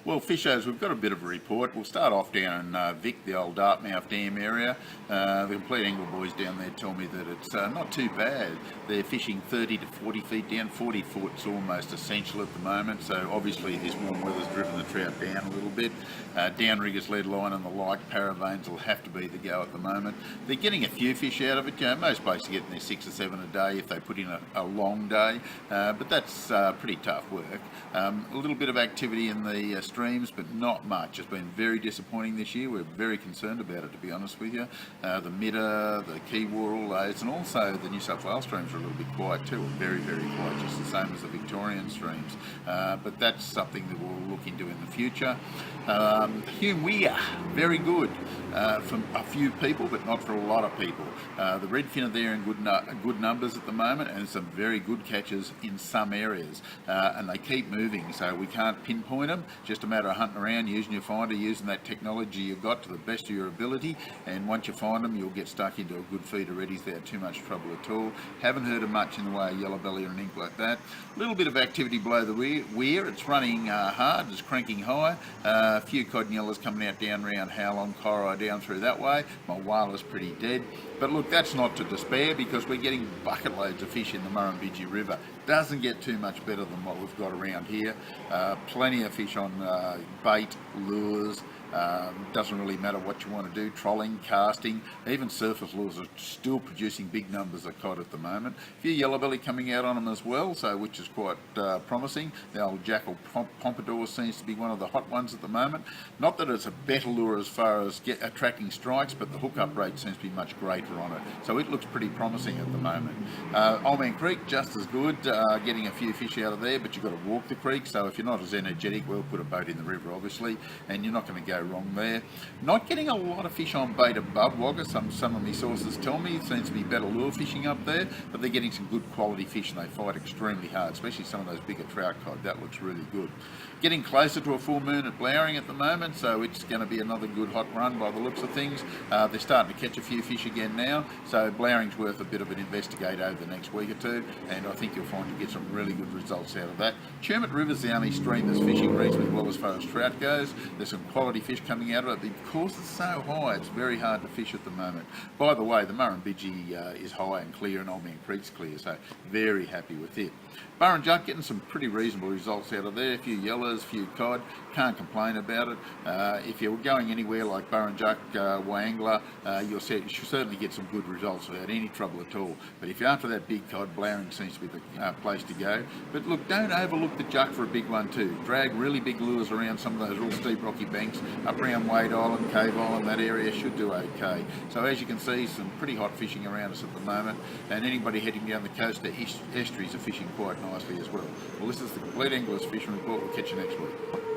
Well, fishers, we've got a bit of a report. We'll start off down in Vic, the old Dartmouth Dam area. The Compleat Angle boys down there tell me that it's not too bad. They're fishing 30 to 40 feet down. 40 foot's almost essential at the moment, so obviously this warm weather's driven the trout down a little bit. Downriggers, lead line and the like, paravanes will have to be the go at the moment. They're getting a few fish out of it. Most boats are getting their 6 or 7 a day if they put in a long day, but that's pretty tough work. A little bit of activity in the streams, but not much. It's been very disappointing this year. We're very concerned about it, to be honest with you. The Midder, the Kiwar, all those, and also the New South Wales streams are a little bit quiet too, very, very quiet, just the same as the Victorian streams. But that's something that we'll look into in the future. Hume Weir, very good from a few people, but not for a lot of people. The redfin are there in good numbers at the moment, and some very good catches in some areas. And they keep moving, so we can't pinpoint them. Just a matter of hunting around, using your finder, using that technology you've got to the best of your ability, and once you find them, you'll get stuck into a good feeder ready without too much trouble at all. Haven't heard of much in the way of yellow belly or anything like that. A little bit of activity below the weir. It's running hard, it's cranking high. A few cod and yellows coming out down around Howlong, Corrie, down through that way. My whaler's pretty dead. But look, that's not to despair, because we're getting bucket loads of fish in the Murrumbidgee River. Doesn't get too much better than what we've got around here. Plenty of fish on bait, lures. Doesn't really matter what you want to do, trolling, casting, even surface lures are still producing big numbers of cod at the moment. A few yellow belly coming out on them as well, so which is quite promising. The old jackal pompadour seems to be one of the hot ones at the moment. Not that it's a better lure as far as attracting strikes, but the hookup rate seems to be much greater on it, so it looks pretty promising at the moment. Old Man Creek, just as good, getting a few fish out of there, but you've got to walk the creek, so if you're not as energetic, well, put a boat in the river obviously, and you're not going to go wrong there. Not getting a lot of fish on bait above Wagga. Some of my sources tell me it seems to be better lure fishing up there, but they're getting some good quality fish and they fight extremely hard, especially some of those bigger trout cod. That looks really good. Getting closer to a full moon at Blowering at the moment, so it's going to be another good hot run by the looks of things. They're starting to catch a few fish again now, so Blowering's worth a bit of an investigate over the next week or two, and I think you'll find you get some really good results out of that. Chermit River's the only stream that's fishing reasonably well as far as trout goes. There's some quality fish coming out of it. Because it's so high, it's very hard to fish at the moment. By the way, the Murrumbidgee is high and clear, and Old Man Creek's clear, so very happy with it. Burrinjuck getting some pretty reasonable results out of there. A few yellows, a few cod, can't complain about it. If you're going anywhere like Burrinjuck, Wangler, you'll certainly get some good results without any trouble at all. But if you're after that big cod, Blowering seems to be the place to go. But look, don't overlook the Juck for a big one too. Drag really big lures around some of those real steep rocky banks, up around Wade Island, Cave Island, that area should do okay. So as you can see, some pretty hot fishing around us at the moment, and anybody heading down the coast, the estuaries are fishing quite nicely as well. Well, this is the Compleat Anglers Fishing Report. We'll catch you next week.